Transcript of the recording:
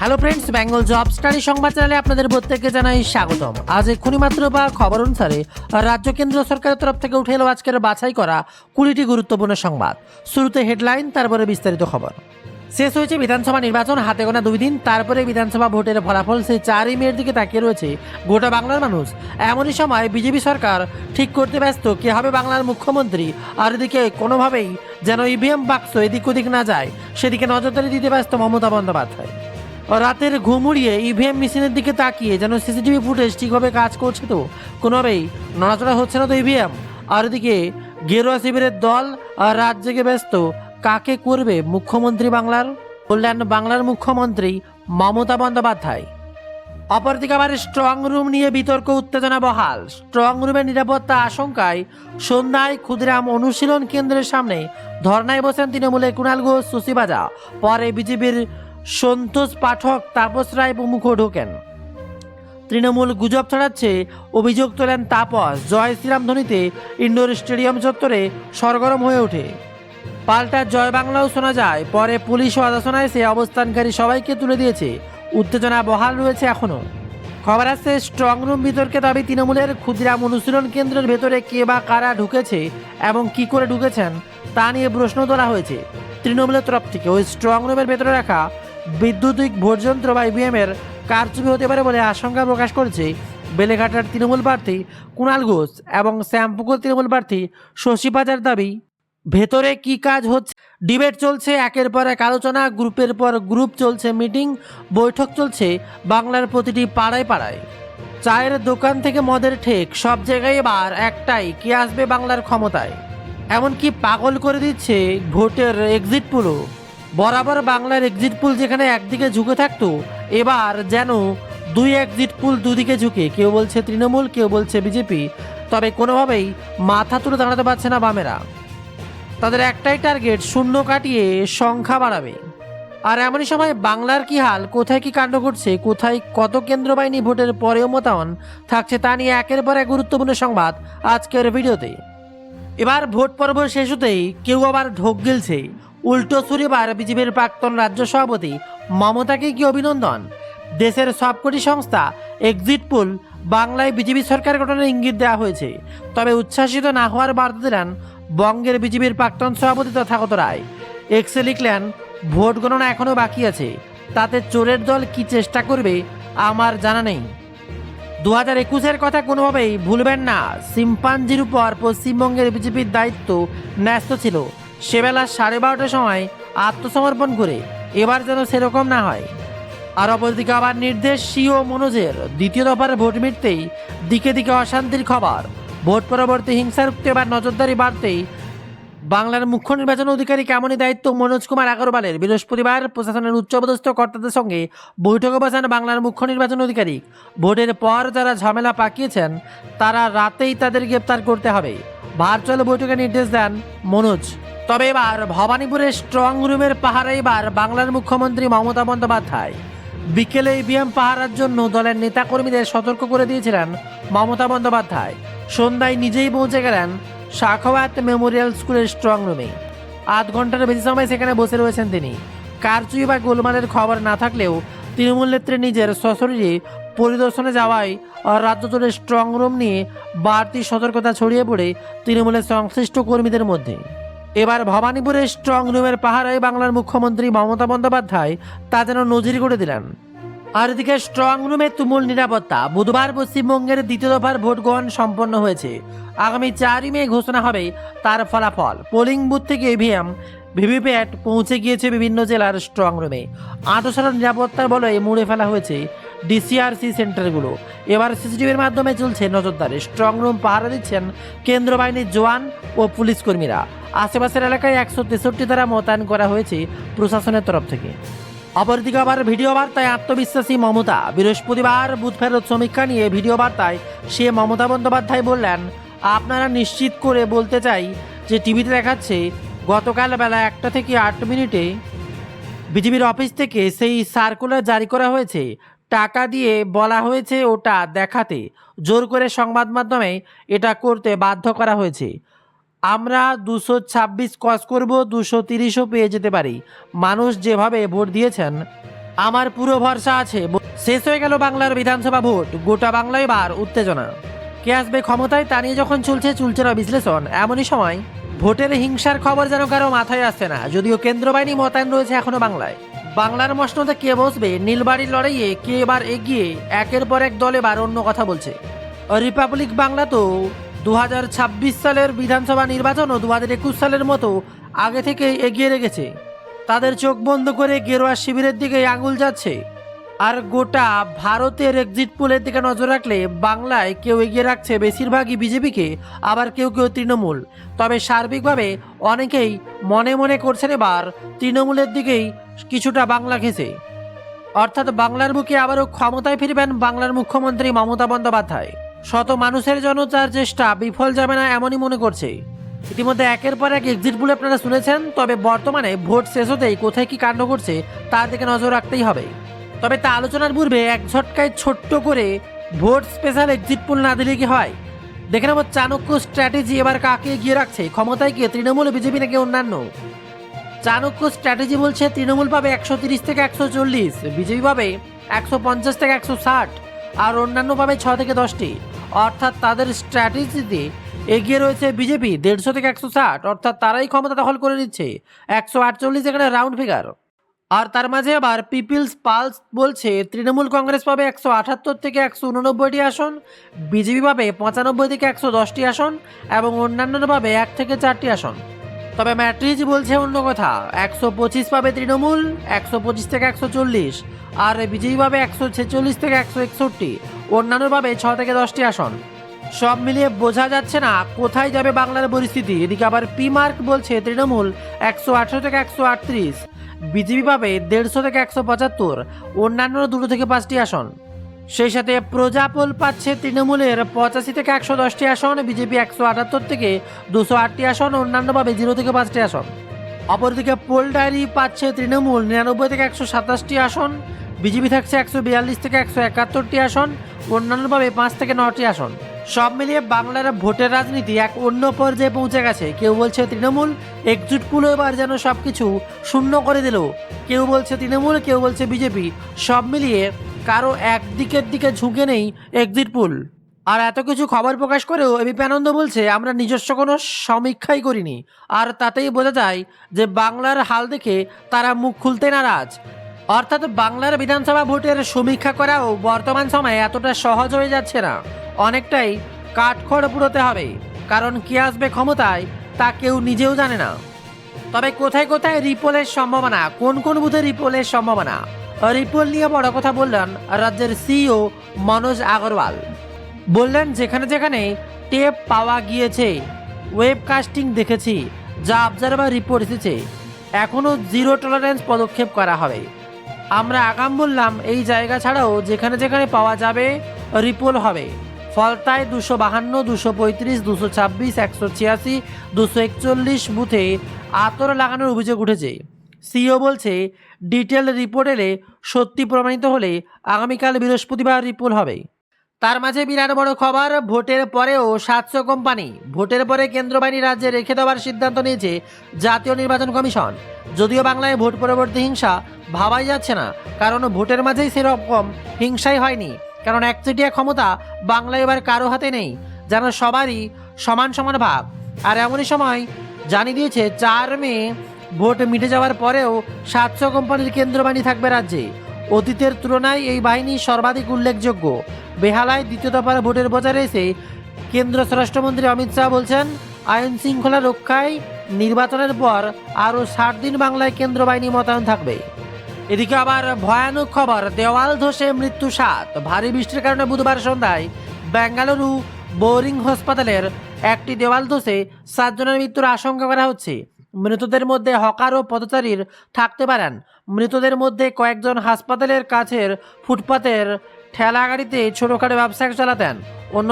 Hello friends, Bengal job study সংবাদ চ্যানেলে আপনাদের প্রত্যেককে জানাই স্বাগতম। আজ এক্ষুনি মাত্র বা খবর অনুসারে রাজ্য কেন্দ্র সরকারের তরফ থেকে উঠে এলো আজকের বাছাই করা 20টি গুরুত্বপূর্ণ সংবাদ। শুরুতে হেডলাইন, তারপরে বিস্তারিত খবর। শেষ হয়েছে বিধানসভা নির্বাচন, হাতে গোনা 2 দিন, তারপরে বিধানসভা ভোটের ফলাফল সেই 4ই মের দিকে তাকিয়ে রয়েছে গোটা বাংলার মানুষ। এমনই সময় বিজেপি সরকার ঠিক করতে ব্যস্ত কে হবে বাংলার মুখ্যমন্ত্রী, আর এদিকে কোনোভাবেই যেন ইভিএম বাক্স এদিক ওদিক না যায় সেদিকে নজরদারি দিতে ব্যস্ত মমতা বন্দ্যোপাধ্যায়। রাতের ঘুম উড়িয়ে ইভিএম মেশিনের দিকে তাকিয়ে যেন সিসিটিভি ফুটেজ ঠিকভাবে কাজ করছে তো, কোনোভাবেই নড়াচড়া হচ্ছে না তো ইভিএম। আর এদিকে গেরুয়া শিবিরের দল আর রাত জেগে ব্যস্ত কাকে করবে মুখ্যমন্ত্রী বাংলার, বললেন বাংলার মুখ্যমন্ত্রী মমতা বন্দ্যোপাধ্যায়। অপরদিকে আবার স্ট্রং রুম নিয়ে বিতর্ক, উত্তেজনা বহাল। স্ট্রং রুমের নিরাপত্তা আশঙ্কায় সন্ধ্যায় ক্ষুদিরাম অনুশীলন কেন্দ্রের সামনে ধর্নায় বসেন তৃণমূলের কুণাল ঘোষ, সুশীবাজা। পরে বিজেপির সন্তোষ পাঠক, তাপস রায় প্রমুখ ঢোকেন। তৃণমূল গুজব ছড়াচ্ছে, অভিযোগ তোলেন তাপস। জয় শ্রীরাম ধ্বনিতে ইন্ডোর স্টেডিয়াম চত্বরে সরগরম হয়ে ওঠে। পাল্টা জয় বাংলাও শোনা যায়। পরে পুলিশ ও আদাসনা এসে অবস্থানকারী সবাইকে তুলে দিয়েছে। উত্তেজনা বহাল রয়েছে এখনও। খবর আসছে স্ট্রং রুম বিতর্কে দাবি তৃণমূলের ক্ষুদিরাম অনুশীলন কেন্দ্রের ভেতরে কে বা কারা ঢুকেছে এবং কি করে ঢুকেছেন তা নিয়ে প্রশ্ন তোলা হয়েছে তৃণমূলের তরফ থেকে। ওই স্ট্রং রুমের ভেতরে রাখা বৈদ্যুতিক ভোটযন্ত্র বা ইভিএমের কারচুপি হতে পারে বলে আশঙ্কা প্রকাশ করেছে বেলেঘাটার তৃণমূল প্রার্থী কুণাল ঘোষ এবং শ্যামপুকুর তৃণমূল প্রার্থী শশী পাজার দাবি, ভেতরে কি কাজ হচ্ছে ডিবেট চলছে, একের পর এক আলোচনা, গ্রুপের পর গ্রুপ চলছে, মিটিং বৈঠক চলছে বাংলার প্রতিটি পাড়ায় পাড়ায়। চায়ের দোকান থেকে মদের ঠেক, সব জায়গায় এবার একটাই, কে আসবে বাংলার ক্ষমতায়। এমনকি পাগল করে দিচ্ছে ভোটের এক্সিট পুলও। বরাবর বাংলার এক্সিট পুল যেখানে একদিকে ঝুঁকে থাকতো, এবার যেন 2 এক্সিট পুল দুদিকে ঝুঁকে। কেউ বলছে তৃণমূল, কেউ বলছে বিজেপি, তবে কোনোভাবেই মাথা তুলে দাঁড়াতে পারছে না বামেরা। তাদের একটাই টার্গেট, শূন্য কাটিয়ে সংখ্যা বাড়াবে। আর এমনই সময় বাংলার কি হাল, কোথায় কি কাণ্ড ঘটছে, কোথায় কত কেন্দ্র বাহিনী ভোটের পরেও মোতায়েন থাকছে তা নিয়ে একের পর এক গুরুত্বপূর্ণ সংবাদ আজকের ভিডিওতে। এবার ভোট পর্ব শেষ হতেই কেউ আবার ঢোক গিলছে। উল্টো সুরিবার বিজেপির প্রাক্তন রাজ্য সভাপতি মমতাকে কি অভিনন্দন। দেশের সবকটি সংস্থা এক্সিট পোল বাংলায় বিজেপি সরকার গঠনের ইঙ্গিত দেওয়া হয়েছে। তবে উচ্ছ্বাসিত না হওয়ার বার্তা দিলেন বঙ্গের বিজেপির প্রাক্তন সভাপতি তথাগত রায়। এক্সে লিখলেন, ভোট গণনা এখনও বাকি আছে, তাতে চোরের দল কি চেষ্টা করবে আমার জানা নেই। 2021-এর কথা কোনোভাবেই ভুলবেন না। শিম্পাঞ্জির উপর পশ্চিমবঙ্গের বিজেপির দায়িত্ব ন্যস্ত ছিল। সেবেলা 12:30টার সময় আত্মসমর্পণ করে, এবার যেন সেরকম না হয়। আর অপরদিকে আবার নির্দেশ সিও মনোজের, দ্বিতীয় দফার ভোট মিটতেই দিকে দিকে অশান্তির খবর। ভোট পরবর্তী হিংসা রুখতে এবার নজরদারি বাড়তেই বাংলার মুখ্য নির্বাচন অধিকারী কেমনই দায়িত্ব মনোজ কুমার আগরওয়ালের। বৃহস্পতিবার প্রশাসনের উচ্চপদস্থ কর্তাদের সঙ্গে বৈঠকে বসেন বাংলার মুখ্য নির্বাচন অধিকারী। ভোটের পর যারা ঝামেলা পাকিয়েছেন তারা রাতেই তাদের গ্রেপ্তার করতে হবে, ভার্চুয়াল বৈঠকে নির্দেশ দেন মনোজ। তবে এবার ভবানীপুরের স্ট্রং রুমের পাহারা এবার বাংলার মুখ্যমন্ত্রী মমতা বন্দ্যোপাধ্যায়। বিকেলে ইভিএম পাহারার জন্য দলের নেতাকর্মীদের সতর্ক করে দিয়েছিলেন মমতা বন্দ্যোপাধ্যায়। সন্ধ্যায় নিজেই পৌঁছে গেলেন শাখাওয়াত মেমোরিয়াল স্কুলের স্ট্রং রুমে। 8 ঘন্টার বেশি সময় সেখানে বসে রয়েছেন তিনি। কারচুপি বা গোলমালের খবর না থাকলেও তৃণমূল নেত্রী নিজের সশরীরে পরিদর্শনে যাওয়ায় রাজ্য জুড়ে স্ট্রং রুম নিয়ে বাড়তি সতর্কতা ছড়িয়ে পড়ে তৃণমূলের সংশ্লিষ্ট কর্মীদের মধ্যে। এবার ভবানীপুরের স্ট্রং রুমের পাহারায় বাংলার মুখ্যমন্ত্রী মমতা বন্দ্যোপাধ্যায় তা যেন নজির করে দিলেন। আর এদিকে স্ট্রং রুমে তুমুল নিরাপত্তা। বুধবার পশ্চিমবঙ্গের দ্বিতীয় দফার ভোট গ্রহণ সম্পন্ন হয়েছে। আগামী 4ই মে ঘোষণা হবে তার ফলাফল। পোলিং বুথ থেকে ইভিএম, ভিভিপ্যাট পৌঁছে গিয়েছে বিভিন্ন জেলার স্ট্রং রুমে। 800 নিরাপত্তার বলে মুড়ে ফেলা হয়েছে ডিসিআরসি সেন্টারগুলো। এবার সিসিটিভির মাধ্যমে চলছে নজরদারি। স্ট্রং রুম পাহারা দিচ্ছেন কেন্দ্র বাহিনীর জওয়ান ও পুলিশ কর্মীরা। আশেপাশের এলাকায় 163 ধারা মোতায়েন করা হয়েছে প্রশাসনের তরফ থেকে। অপরদিকে আবার ভিডিও বার্তায় আত্মবিশ্বাসী মমতা। বৃহস্পতিবার বুথ ফেরত সমীক্ষা নিয়ে ভিডিও বার্তায় সে মমতা বন্দ্যোপাধ্যায় বললেন, আপনারা নিশ্চিত করে বলতে চাই যে টিভিতে দেখাচ্ছে গতকাল বেলা 1টা থেকে 8 মিনিটে বিজেপির অফিস থেকে সেই সার্কুলার জারি করা হয়েছে। টাকা দিয়ে বলা হয়েছে ওটা দেখাতে, জোর করে সংবাদ মাধ্যমে এটা করতে বাধ্য করা হয়েছে। আমরা 226 ক্রস করব, 230ও পেয়ে যেতে পারি। মানুষ যেভাবে ভোট দিয়েছেন আমার পুরো ভরসা আছে শেষ হয়ে গেল বাংলার বিধানসভা ভোট, গোটা বাংলায় এবার উত্তেজনা। কে আসবে ক্ষমতায় তা নিয়ে যখন চলছে চুলচেরা বিশ্লেষণ, এমনই সময় ভোটের হিংসার খবর যেন কারো মাথায় আসছে না। যদিও কেন্দ্র বাহিনী মোতায়েন রয়েছে এখনো বাংলায়। বাংলার মসনদে কে বসবে, নীলবাড়ির লড়াইয়ে কে এবার এগিয়ে, একের পর এক দল এবার অন্য কথা বলছে। রিপাবলিক বাংলা তো 2026 সালের বিধানসভা নির্বাচন ও 2021 সালের মতো আগে থেকে এগিয়ে রেখেছে। তাদের চোখ বন্ধ করে গেরুয়া শিবিরের দিকে আঙুল যাচ্ছে। আর গোটা ভারতের এক্সিট পোলের দিকে নজর রাখলে বাংলায় কেউ এগিয়ে রাখছে বেশিরভাগই বিজেপিকে, আবার কেউ কেউ তৃণমূল। তবে সার্বিকভাবে অনেকেই মনে মনে করছেন এবার তৃণমূলের দিকেই কিছুটা বাংলা ঘেঁষে। অর্থাৎ বাংলার বুকে আবারও ক্ষমতায় ফিরবেন বাংলার মুখ্যমন্ত্রী মমতা বন্দ্যোপাধ্যায়। শত মানুষের জন্য তার চেষ্টা বিফল যাবে না এমনই মনে করছে। ইতিমধ্যে একের পর এক এক্সিট পোল আপনারা শুনেছেন, তবে বর্তমানে ভোট শেষ হতেই কোথায় কি কাণ্ড করছে তার দিকে নজর রাখতেই হবে। তবে তা আলোচনার পূর্বে এক ঝটকায় ছোট্ট করে ভোট স্পেশাল এক্সিট পোল না দিলে কি হয়, দেখে নেব চাণক্য স্ট্র্যাটেজি এবার কাকে এগিয়ে রাখছে, ক্ষমতায় গিয়ে তৃণমূল, বিজেপি নাকি অন্যান্য। চাণক্য স্ট্র্যাটেজি বলছে তৃণমূল পাবে 130 থেকে 140, বিজেপি পাবে 150 থেকে 160, আর অন্যান্য পাবে 6 থেকে 10টি। অর্থাৎ তাদের স্ট্র্যাটেজিতে এগিয়ে রয়েছে বিজেপি 150 থেকে 160, অর্থাৎ তারাই ক্ষমতা দখল করে নিচ্ছে। 148 এখানে রাউন্ড ফিগার। আর তার মাঝে আবার পিপলস পালস বলছে তৃণমূল কংগ্রেস পাবে 178 থেকে 189টি আসন, বিজেপি পাবে 95 থেকে 110টি আসন এবং অন্যান্যরা পাবে 1 থেকে 4টি আসন। তবে ম্যাট্রিজ বলছে অন্য কথা, 125 পাবে তৃণমূল, 125 থেকে 140, আর বিজেপি পাবে 146 থেকে 161, অন্যান্য পাবে 6 থেকে 10টি আসন। সব মিলিয়ে বোঝা যাচ্ছে না কোথায় যাবে বাংলার পরিস্থিতি। এদিকে আবার পি মার্ক বলছে তৃণমূল 118 থেকে 138, বিজেপি পাবে 150 থেকে 175, অন্যান্য 2 থেকে 5টি আসন। সেই সাথে প্রজাপোল পাচ্ছে তৃণমূলের 85 থেকে 110টি আসন, বিজেপি 178 থেকে 208টি আসন, অন্যান্য পাবে 0 থেকে 5টি আসন। অপরদিকে পোল ডায়েরি পাচ্ছে তৃণমূল 99 থেকে 127টি আসন, বিজেপি থাকছে 142 থেকে 171টি আসন, অন্যান্য পাবে 5 থেকে 9টি আসন। সব মিলিয়ে বাংলার ভোটের রাজনীতি এক অন্য পর্যায়ে পৌঁছে গেছে। কেউ বলছে তৃণমূল, একজুট পুল এবার যেন সব কিছু শূন্য করে দিল। কেউ বলছে তৃণমূল, কেউ বলছে বিজেপি। সব মিলিয়ে কারো একদিকের দিকে ঝুঁকে নেই এক্সিট পুল। আর এত কিছু খবর প্রকাশ করেও এবিপি আনন্দ বলছে আমরা নিজস্ব কোনো সমীক্ষাই করিনি। আর তাতেই বোঝা যায় যে বাংলার হাল দেখে তারা মুখ খুলতে নারাজ। অর্থাৎ বাংলার বিধানসভা ভোটের সমীক্ষা করাও বর্তমান সময়ে এতটা সহজ হয়ে যাচ্ছে না, অনেকটাই কাঠখড় পুরোতে হবে। কারণ কে আসবে ক্ষমতায় তা কেউ নিজেও জানে না। তবে কোথায় কোথায় রিপোলের সম্ভাবনা, কোন কোন বুথে রিপোলের সম্ভাবনা, রিপোল নিয়ে বড় কথা বললেন রাজ্যের সিইও মনোজ আগরওয়াল। বললেন যেখানে যেখানে টেপ পাওয়া গিয়েছে, ওয়েবকাস্টিং দেখেছি, যা অবজারভার রিপোর্ট এসেছে, এখনও জিরো টলারেন্স পদক্ষেপ করা হবে। আমরা আগাম বললাম এই জায়গা ছাড়াও যেখানে যেখানে পাওয়া যাবে রিপোল হবে। ফলতায় 252, 235, 226, 186, 241 বুথে আতর লাগানোর অভিযোগ উঠেছে। সিও বলছে ডিটেল রিপোর্ট এলে সত্যি প্রমাণিত হলে আগামীকাল বৃহস্পতিবার রিপোল হবে। তার মাঝে বিরাট বড় খবর, ভোটের পরেও 700 কোম্পানি। ভোটের পরে কেন্দ্র বাহিনী রাজ্যে রেখে দেওয়ার সিদ্ধান্ত নিয়েছে জাতীয় নির্বাচন কমিশন। যদিও বাংলায় ভোট পরবর্তী হিংসা ভাবাই যাচ্ছে না, কারণ ভোটের মাঝেই সেরকম হিংসাই হয়নি। কারণ একচেটিয়া ক্ষমতা বাংলায় এবার কারো হাতে নেই, যেন সবারই সমান সমান ভাগ। আর এমনই সময় জানিয়ে দিয়েছে 4 মে ভোট মিটে যাওয়ার পরেও 700 কোম্পানির কেন্দ্র বাহিনী থাকবে রাজ্যে। অতীতের তুলনায় এই বাহিনী সর্বাধিক উল্লেখযোগ্য। বেহালায় দ্বিতীয় দফার ভোটের প্রচারে এসে কেন্দ্র স্বরাষ্ট্রমন্ত্রী অমিত শাহ বলছেন আইন শৃঙ্খলা রক্ষায় নির্বাচনের পর আরও 60 দিন বাংলায় কেন্দ্র বাহিনী মোতায়েন থাকবে। এদিকে আবার ভয়ানক খবর, দেওয়াল ধসে মৃত্যু 7। ভারী বৃষ্টির কারণে বুধবার সন্ধ্যায় বেঙ্গালুরু বোরিং হাসপাতালের একটি দেওয়াল ধসে 7 জনের মৃত্যুর আশঙ্কা করা হচ্ছে। মৃতদের মধ্যে হকার ও পথচারীর থাকতে পারেন। মৃতদের মধ্যে কয়েকজন হাসপাতালের কাছের ফুটপাতের ঠেলা গাড়িতে ছোটখাটো ব্যবসা চালাতেন, অন্য